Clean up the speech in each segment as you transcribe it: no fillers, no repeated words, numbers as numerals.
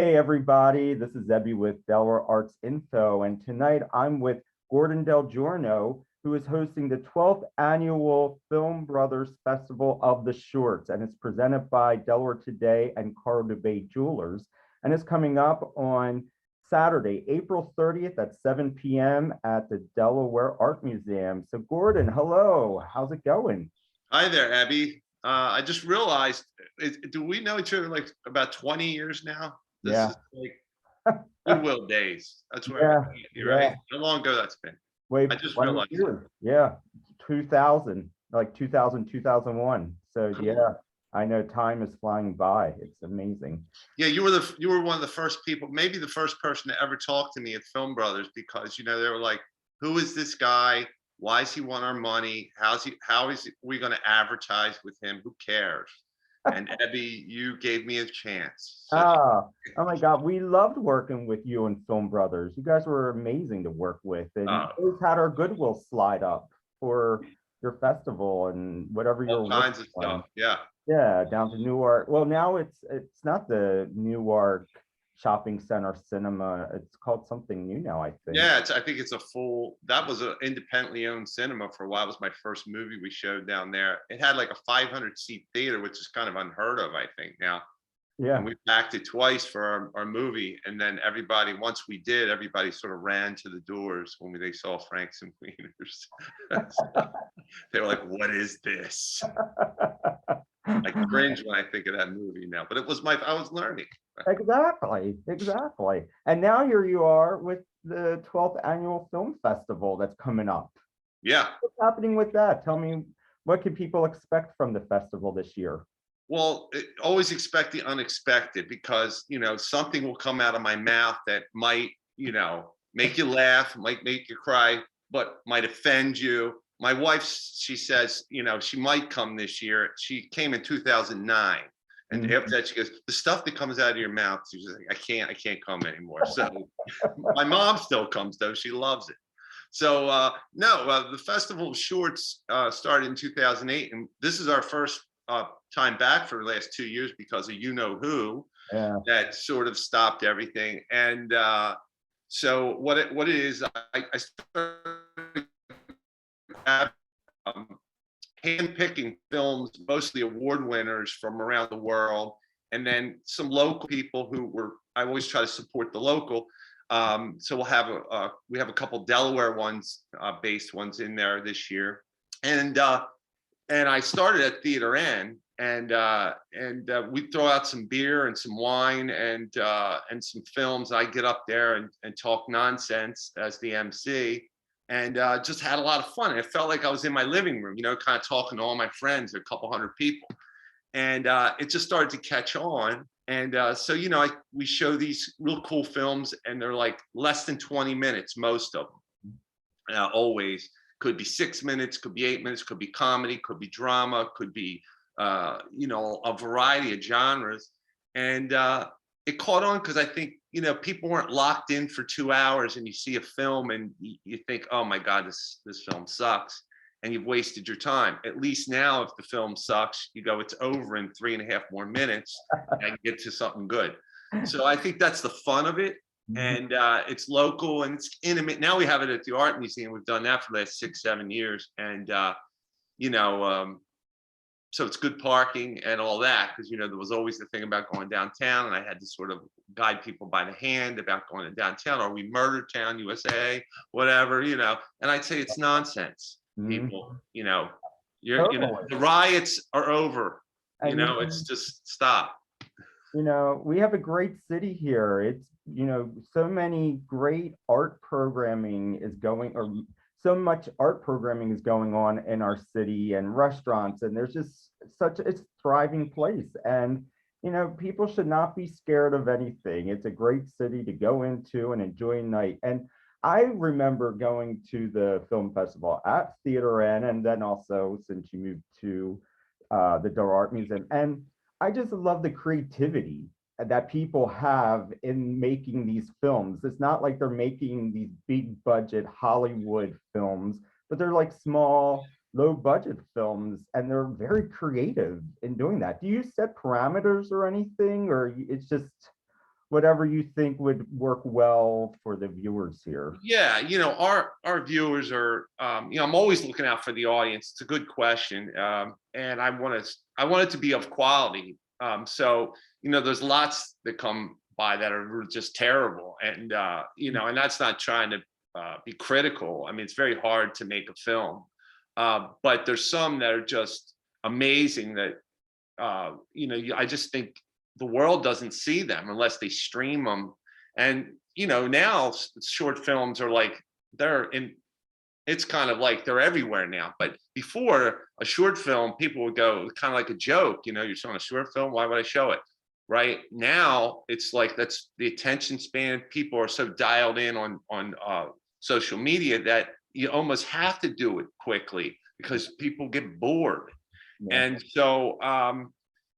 Hey everybody, this is Zebby with Delaware Arts Info, and tonight I'm with Gordon Del Giorno, who is hosting the 12th annual Film Brothers Festival of the Shorts, and it's presented by Delaware Today and Carl DeBay Jewelers, and it's coming up on Saturday, April 30th at 7 p.m. at the Delaware Art Museum. So Gordon, hello, how's it going? Hi there, Abby. I just realized, do we know each other like about 20 years now? This Yeah, is like Goodwill days. That's where, yeah, you're right. yeah. How long ago that's been? Wait, I just 20 realized it. years. Yeah. 2000, like 2000, 2001. So Cool. yeah, I know time is flying by. It's amazing. Yeah, you were one of the first people, maybe the first person to ever talk to me at Film Brothers because they were like, "Who is this guy? Why does he want our money? We going to advertise with him? Who cares?" And Abby, you gave me a chance. So Oh my God, we loved working with you and Film Brothers. You guys were amazing to work with, and uh, always had our Goodwill slide up for your festival and whatever all you're working kinds of on. stuff. Yeah. Yeah, down to Newark. Well, now it's not the Newark Shopping Center Cinema. It's called something new now, I think. Yeah, I think it's a full. That was an independently owned cinema for a while. It was my first movie we showed down there. It had like a 500 seat theater, which is kind of unheard of, I think now. And Yeah. we packed it twice for our movie, and then everybody, once we did, everybody sort of ran to the doors when they saw Franks and Wieners. They were like, "What is this?" I cringe when I think of that movie now, but I was learning. Exactly, exactly. And now here you are with the 12th annual film festival that's coming up. Yeah. What's happening with that? Tell me, what can people expect from the festival this year? Well, always expect the unexpected because something will come out of my mouth that might make you laugh, might make you cry, but might offend you. My wife, she says, she might come this year. She came in 2009, and after Mhm. that, she goes, "The stuff that comes out of your mouth," she's like, I can't come anymore." So my mom still comes though; she loves it. So no, the Festival of Shorts started in 2008, and this is our first time back for the last 2 years because of you know who Yeah. that sort of stopped everything. And so what it is, I started um, handpicking films, mostly award winners from around the world, and then some local people who were. I always try to support the local. So we have a couple Delaware ones, based ones in there this year, and I started at Theater N, and we throw out some beer and some wine and some films. I get up there and talk nonsense as the MC, and just had a lot of fun. It felt like I was in my living room, kind of talking to all my friends, a couple hundred people, and it just started to catch on. And so we show these real cool films, and they're like less than 20 minutes, most of them. Always could be 6 minutes, could be 8 minutes, could be comedy, could be drama, could be a variety of genres. And it caught on because I think people weren't locked in for 2 hours, and you see a film and you think, "Oh my God, this film sucks," and you've wasted your time. At least now, if the film sucks, you go, "It's over in 3.5 more minutes, and I can get to something good." So I think that's the fun of it, Mhm. and it's local and it's intimate. Now we have it at the art museum. We've done that for the last 6 7 years, and you know so it's good parking and all that, because there was always the thing about going downtown, and I had to sort of guide people by the hand about going to downtown. Are we Murder Town, USA, whatever, and I'd say it's nonsense. People, Mhm. the Totally. riots are over. And It's just stop. we have a great city here. It's, so many great art programming is going, or so much art programming is going on in our city and restaurants, and there's just it's a thriving place. And, people should not be scared of anything. It's a great city to go into and enjoy a night. And I remember going to the film festival at Theater N, and then also since you moved to the Door Art Museum. And I just love the creativity that people have in making these films. It's not like they're making these big budget Hollywood films, but they're like small, low budget films, and they're very creative in doing that. Do you set parameters or anything, or it's just whatever you think would work well for the viewers here. Yeah, our viewers are, I'm always looking out for the audience. It's a good question, and I want it to be of quality. So there's lots that come by that are just terrible, and and that's not trying to be critical. I mean, it's very hard to make a film, but there's some that are just amazing. That I just think the world doesn't see them unless they stream them, and now short films are like they're in. It's kind of like they're everywhere now. But before, a short film, people would go kind of like a joke. You're showing a short film. Why would I show it? Right now, it's like that's the attention span. People are so dialed in on social media that you almost have to do it quickly because people get bored. Yeah. And so,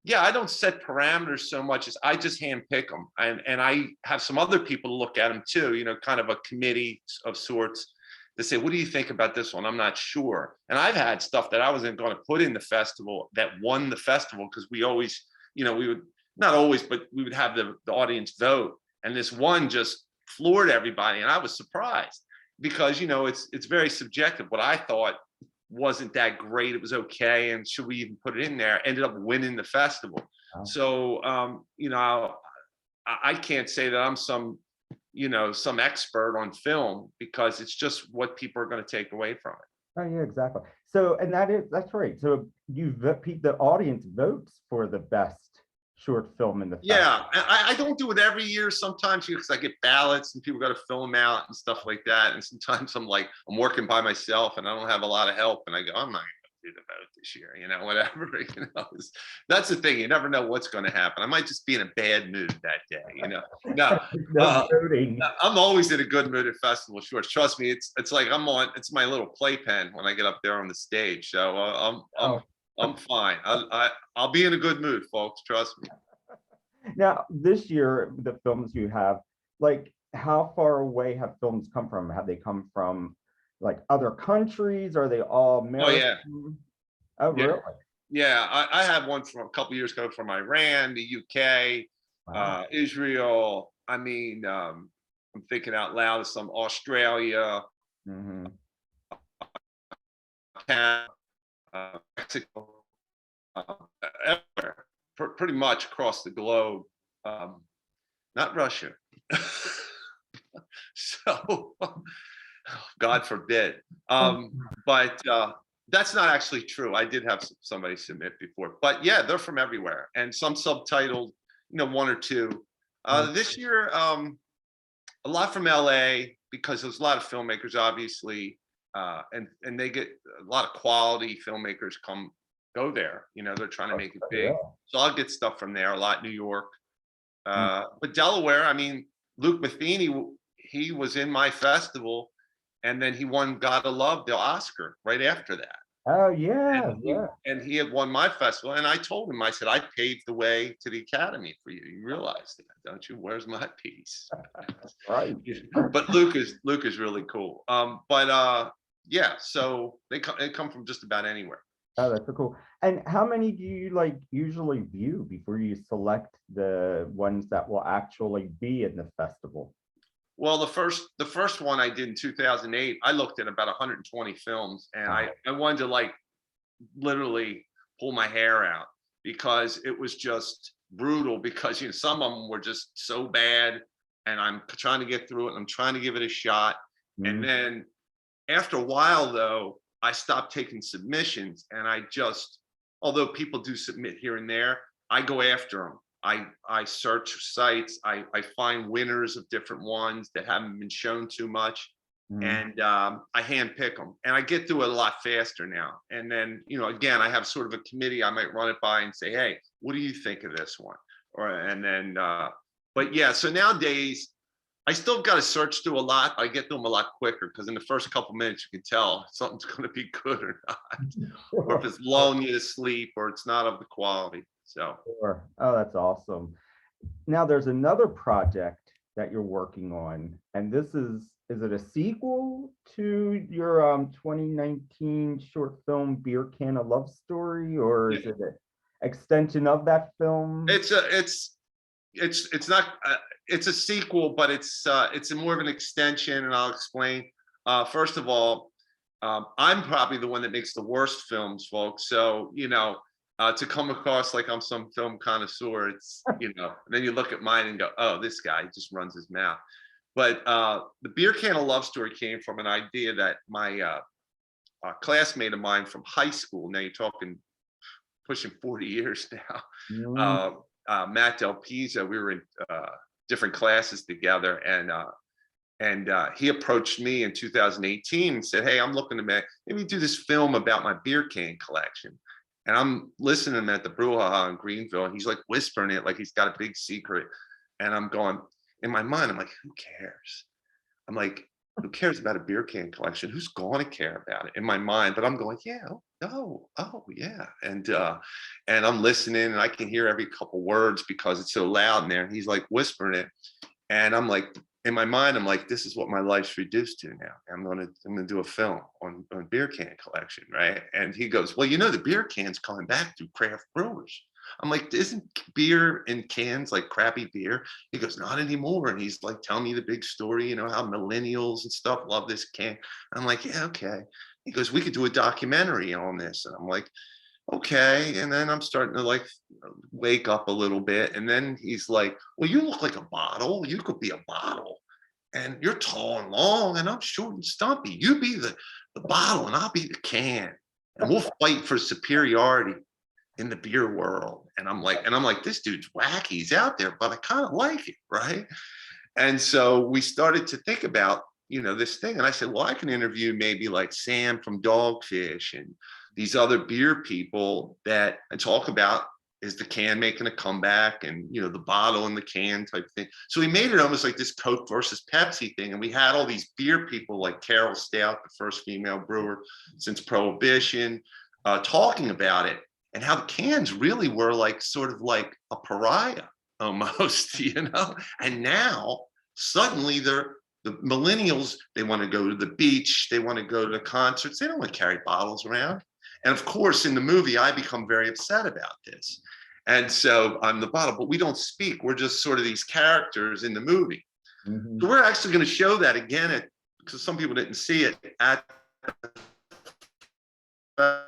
yeah, I don't set parameters so much as I just hand pick them, and I have some other people look at them too. Kind of a committee of sorts to say, what do you think about this one? I'm not sure. And I've had stuff that I wasn't going to put in the festival that won the festival because we always, we would not always, but we would have the audience vote, and this one just floored everybody, and I was surprised because it's very subjective. What I thought wasn't that great, it was okay, and should we even put it in there, ended up winning the festival. Wow. So I can't say that I'm some expert on film because it's just what people are going to take away from it. Oh yeah, exactly. So, and that's right. So the audience votes for the best short film in the festival. Yeah, I don't do it every year. Sometimes because I get ballots and people got to fill them out and stuff like that. And sometimes I'm working by myself and I don't have a lot of help, and I go, I'm not going to do the vote this year, whatever. That's the thing. You never know what's going to happen. I might just be in a bad mood that day. No, I'm always in a good mood at festival shorts. Trust me, it's like it's my little playpen when I get up there on the stage. So I'm fine. I'll be in a good mood, folks. Trust me. Now, this year, the films you have, like, how far away have films come from? Have they come from like other countries? Are they all American? Oh yeah. Oh yeah. really? Yeah, I had one from a couple years ago from Iran, the UK, Wow. Israel. I mean, I'm thinking out loud of some Australia, Mm-hmm. Canada, Mexico, everywhere, pretty much across the globe. Not Russia. So, God forbid. But that's not actually true. I did have somebody submit before, but yeah, they're from everywhere, and some subtitled, one or two. This year, a lot from LA because there's a lot of filmmakers, obviously, and they get a lot of quality filmmakers go there. They're trying to make it big, Yeah. so I'll get stuff from there. A lot New York, but Delaware. I mean, Luke Matheny, he was in my festival, and then he won God of Love, the Oscar, right after that. Oh yeah, And yeah. he had won my festival, and I told him, I said, I paved the way to the Academy for you. You realize that, don't you? Where's my piece? Right. But Luke is really cool. But yeah, so they come from just about anywhere. Oh, that's so cool. And how many do you like usually view before you select the ones that will actually be in the festival? Well, the first one I did in 2008, I looked at about 120 films, and I wanted to literally pull my hair out because it was just brutal. Because some of them were just so bad, and I'm trying to get through it. And I'm trying to give it a shot, and then after a while, though, I stopped taking submissions, and although people do submit here and there, I go after them. I search sites. I find winners of different ones that haven't been shown too much, and I hand pick them, and I get through it a lot faster now. And then again, I have sort of a committee. I might run it by and say, hey, what do you think of this one? But yeah. So nowadays, I still got to search through a lot. I get through them a lot quicker because in the first couple minutes, you can tell if something's going to be good or not, or if it's lulling you to sleep, or it's not of the quality. So. Sure. Oh, that's awesome. Now there's another project that you're working on, and this is it a sequel to your 2019 short film Beer Can a Love Story, or is it an extension of that film? It's it's not, it's a sequel, but it's a more of an extension, and I'll explain. First of all, I'm probably the one that makes the worst films, folks. So, to come across like I'm some film connoisseur, it's, and then you look at mine and go, oh, this guy just runs his mouth. But the Beer Can: A Love Story came from an idea that my classmate of mine from high school, now you're talking pushing 40 years now, Mm, Matt Del Pizzo, we were in different classes together, and he approached me in 2018 and said, hey, I'm looking to maybe do this film about my beer can collection. And I'm listening to him at the Brouhaha in Greenville, and he's like whispering it like he's got a big secret. And I'm going, in my mind, I'm like, who cares? I'm like, who cares about a beer can collection? Who's going to care about it in my mind? But I'm going, yeah, oh, yeah. And I'm listening, and I can hear every couple words because it's so loud in there. And he's like whispering it. And I'm like, in my mind, I'm like, this is what my life's reduced to now. I'm gonna do a film on beer can collection, right? And he goes, well, the beer can's coming back through craft brewers. I'm like, isn't beer in cans like crappy beer? He goes, not anymore. And he's like telling me the big story, how millennials and stuff love this can. I'm like, yeah, okay. He goes, we could do a documentary on this. And I'm like, okay. And then I'm starting to like wake up a little bit. And then he's like, well, you look like a bottle. You could be a bottle. And you're tall and long, and I'm short and stumpy. You be the bottle, and I'll be the can. And we'll fight for superiority in the beer world. And I'm like, this dude's wacky. He's out there, but I kind of like it, right? And so we started to think about, this thing. And I said, well, I can interview maybe like Sam from Dogfish and these other beer people and talk about, is the can making a comeback, and the bottle and the can type thing. So we made it almost like this Coke versus Pepsi thing. And we had all these beer people like Carol Stout, the first female brewer since Prohibition, talking about it, and how the cans really were like sort of like a pariah almost, And now suddenly the millennials, they want to go to the beach, they want to go to concerts, they don't want to carry bottles around. And of course, in the movie, I become very upset about this. And so I'm the bottle, but we don't speak. We're just sort of these characters in the movie. mhm. So we're actually going to show that again, because some people didn't see it, at the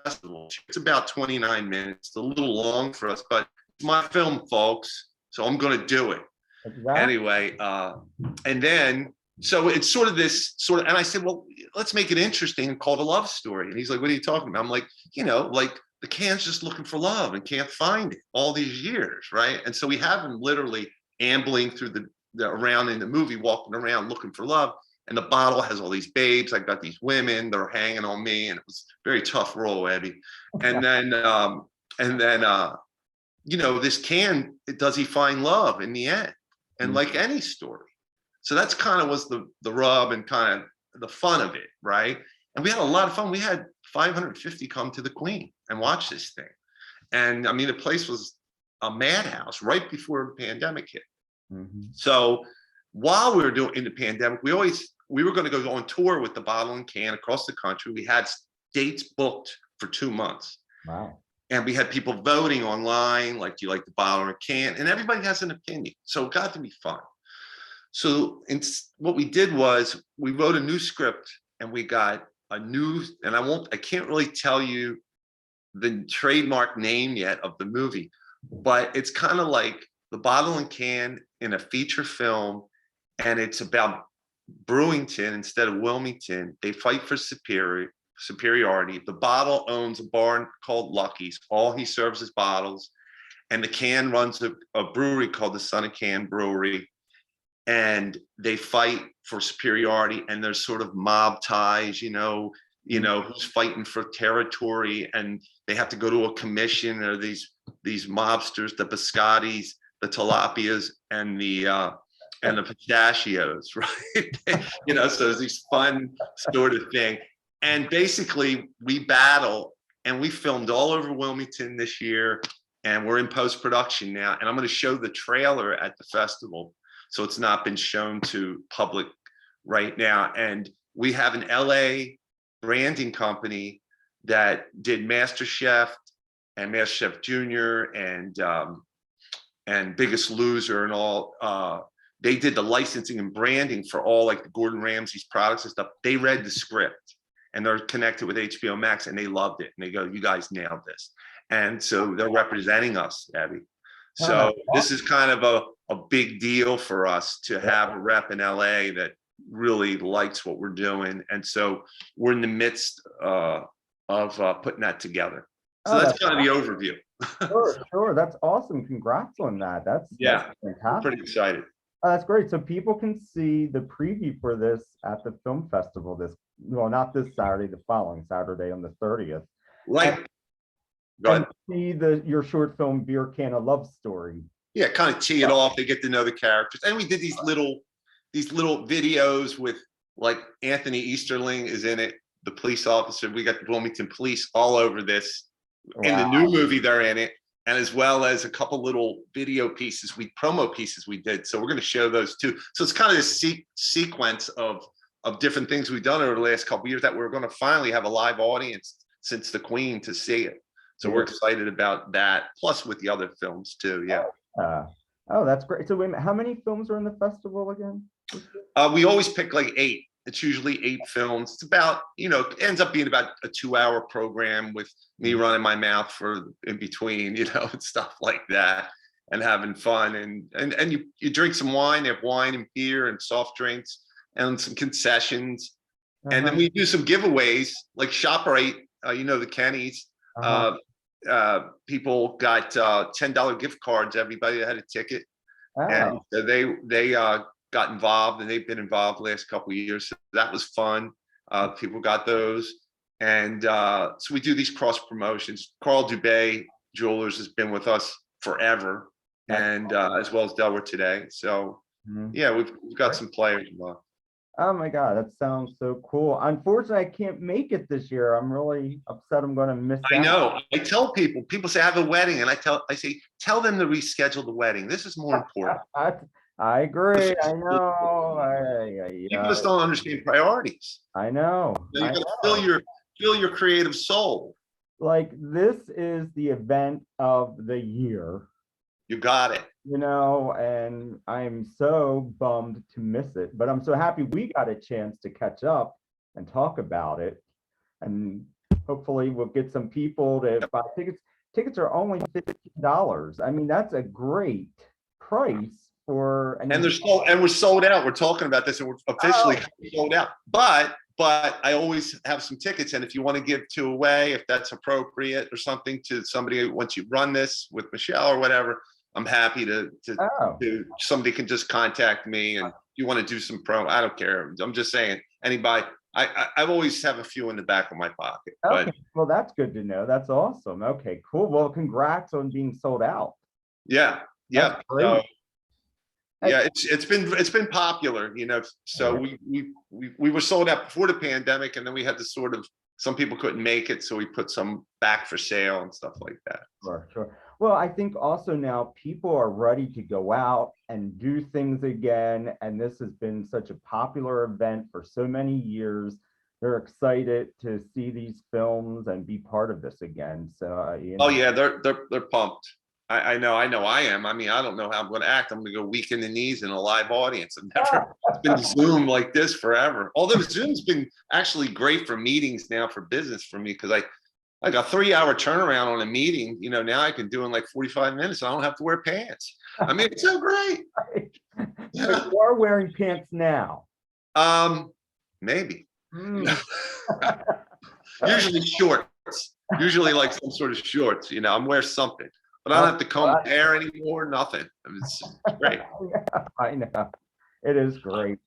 festival. It's about 29 minutes. It's a little long for us, but it's my film, folks. So I'm going to do it. Exactly. Anyway, and then, so it's sort of this and I said, well, let's make it interesting and call it a love story. And he's like, what are you talking about? I'm like, like the can's just looking for love and can't find it all these years, right? And so we have him literally ambling through the around in the movie, walking around looking for love. And the bottle has all these babes. I got these women that are hanging on me, and it was a very tough role, Eddie. And then, this can, does he find love in the end? And like any story. So that's kind of was the rub and kind of the fun of it, right? And we had a lot of fun. We had 550 come to the Queen and watch this thing. And I mean, the place was a madhouse right before the pandemic hit. Mhm. So while we were doing in the pandemic, we were going to go on tour with the bottle and can across the country. We had dates booked for 2 months. Wow. And we had people voting online, like, do you like the bottle or can? And everybody has an opinion. So it got to be fun. So what we did was we wrote a new script, and we got a new, and I can't really tell you the trademark name yet of the movie, but it's kind of like the bottle and can in a feature film. And it's about Brewington instead of Wilmington. They fight for superiority. The bottle owns a bar called Lucky's. All he serves is bottles. And the can runs a brewery called the Son of Can Brewery. And they fight for superiority, and there's sort of mob ties, who's fighting for territory, and they have to go to a commission. Or these mobsters, the biscottis, the tilapias, and the pistachios, right? So it's these fun sort of thing. And basically we battle, and we filmed all over Wilmington this year, and we're in post-production now. And I'm going to show the trailer at the festival. So it's not been shown to public right now. And we have an LA branding company that did MasterChef and MasterChef Junior and and Biggest Loser and all. They did the licensing and branding for all like the Gordon Ramsay's products and stuff. They read the script and they're connected with HBO Max and they loved it. And they go, you guys nailed this. And so they're representing us, Abby. Oh, So that's this is kind of a big deal for us to have a rep in LA that really likes what we're doing. And so we're in the midst of putting that together. So Oh, that's that's kind of the overview. Sure, sure. That's awesome. Congrats on that. That's Yeah, fantastic. pretty excited. That's great. So people can see the preview for this at the film festival well, not this Saturday, the following Saturday on the 30th. Right. Go And ahead. see your short film Beer Can a Love Story. Yeah, kind of tee it off. They get to know the characters. And we did these little videos with like Anthony Easterling is in it, the police officer. We got the Wilmington Police all over this. In the new movie, they're in it. And as well as a couple little video pieces, promo pieces we did. So we're going to show those too. So it's kind of this sequence of different things we've done over the last couple of years that we're going to finally have a live audience since the Queen to see it. So we're excited about that. Plus with the other films too. Yeah. Oh, that's great. So wait a minute, how many films are in the festival again? We always pick like 8. It's usually 8 films. It's about, it ends up being about a 2-hour program with me running my mouth for in between, and stuff like that, and having fun. And you drink some wine. They have wine and beer and soft drinks and some concessions. And then we do some giveaways like ShopRite, the Kennys. People got $10 gift cards, everybody that had a ticket. And so they got involved, and they've been involved the last couple of years. So that was fun. People got those. And so we do these cross promotions. Carl Dubé Jewelers has been with us forever, and as well as Delaware Today. So yeah, we've got some players involved. Oh my God, that sounds so cool. Unfortunately, I can't make it this year. I'm really upset I'm going to miss out. I know. I tell people say I have a wedding, and I say, tell them to reschedule the wedding. This is more important. I agree. I know. People just don't understand priorities. I know. You got to fill your creative soul. Like, this is the event of the year. You got it. And I'm so bummed to miss it, but I'm so happy we got a chance to catch up and talk about it. And hopefully we'll get some people to buy tickets. Tickets are only $15. I mean, that's a great price for. And we're sold out. We're talking about this, and we're officially sold out. But I always have some tickets, and if you want to give 2 away, if that's appropriate or something to somebody once you run this with Michelle or whatever, I'm happy to somebody can just contact me, and you want to do some I don't care. I'm just saying anybody. I've always have a few in the back of my pocket. Okay, well, that's good to know. That's awesome. Okay, cool. Well, congrats on being sold out. Yeah. Yeah. Yeah, it's been popular, so we were sold out before the pandemic, and then we had to some people couldn't make it, so we put some back for sale and stuff like that. Sure. Well, I think also now people are ready to go out and do things again, and this has been such a popular event for so many years. They're excited to see these films and be part of this again. So oh yeah, they're pumped. I know I am. I mean, I don't know how I'm going to act. I'm going to go weak in the knees in a live audience. It's been Zoom like this forever. Although Zoom's been actually great for meetings now, for business for me, because I got 3-hour turnaround on a meeting. Now I can do in like 45 minutes. I don't have to wear pants. I mean, it's so great. Yeah. You are wearing pants now. Maybe. Usually shorts. Usually like some sort of shorts. I'm wearing something. But I don't have to comb hair anymore, nothing. It's great. Yeah, I know. It is great.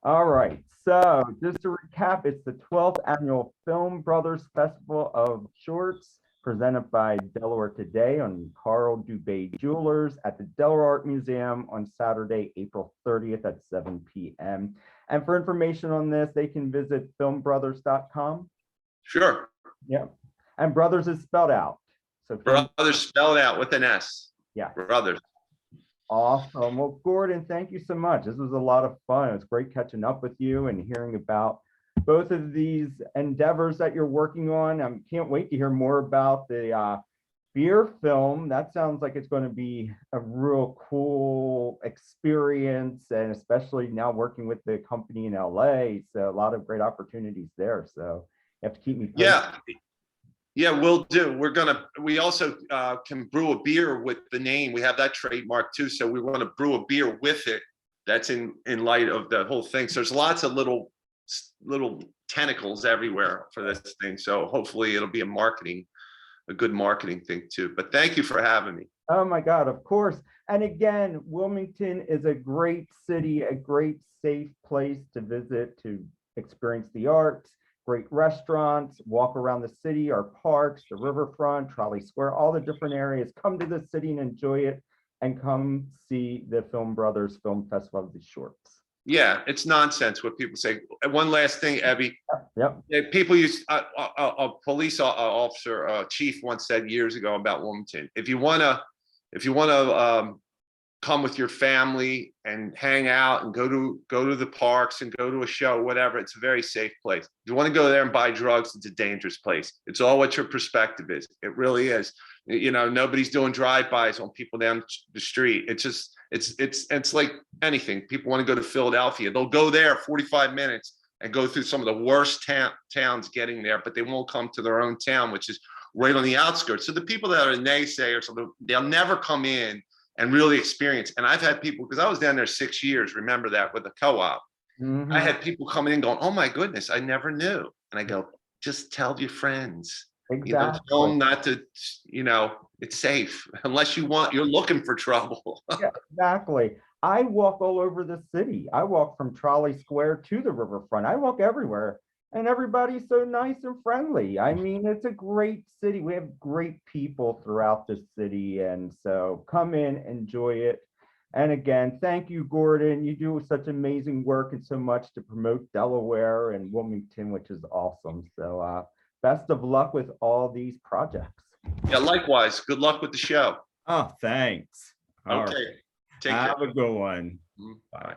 All right. So just to recap, it's the 12th annual Film Brothers Festival of Shorts, presented by Delaware Today on Carl Dubé Jewelers at the Delaware Art Museum on Saturday, April 30th at 7 p.m. And for information on this, they can visit filmbrothers.com. Sure. Yeah. And Brothers is spelled out. So Brothers spelled out with an S. Yeah. Brothers. Awesome. Well, Gordon, thank you so much. This was a lot of fun. It was great catching up with you and hearing about both of these endeavors that you're working on. I can't wait to hear more about the Beer film, that sounds like it's going to be a real cool experience, and especially now working with the company in LA. So a lot of great opportunities there. So you have to keep me posted. Yeah, yeah, we'll do. We also can brew a beer with the name. We have that trademark too. So we want to brew a beer with it. That's in light of the whole thing. So there's lots of little tentacles everywhere for this thing. So hopefully it'll be a good marketing thing too. But thank you for having me. Oh my God, of course. And again, Wilmington is a great city, a great safe place to visit, to experience the arts, great restaurants, walk around the city, our parks, the riverfront, Trolley Square, all the different areas. Come to the city and enjoy it, and come see the Film Brothers Film Festival of the Shorts. Yeah, it's nonsense what people say. And one last thing, Ebby. Yep. People use a police officer, chief once said years ago about Wilmington. If you wanna come with your family and hang out and go to the parks and go to a show, whatever, it's a very safe place. If you want to go there and buy drugs, it's a dangerous place. It's all what your perspective is. It really is. You know, nobody's doing drive-bys on people down the street. It's just, it's like anything. People want to go to Philadelphia. They'll go there 45 minutes and go through some of the worst towns getting there, but they won't come to their own town, which is right on the outskirts. So the people that are naysayers, they'll never come in and really experience. And I've had people, because I was down there 6 years, remember that, with a co-op. I had people coming in going, oh my goodness, I never knew. And I go, just tell your friends. Exactly. Tell them not to, it's safe unless you're looking for trouble. Yeah, exactly. I walk all over the city. I walk from Trolley Square to the riverfront. I walk everywhere, and everybody's so nice and friendly. I mean, it's a great city. We have great people throughout the city, and so come in, enjoy it. And again, thank you, Gordon. You do such amazing work and so much to promote Delaware and Wilmington, which is awesome. So best of luck with all these projects. Yeah, likewise. Good luck with the show. Oh, thanks. All Okay. right. Take care. Have a good one. Bye.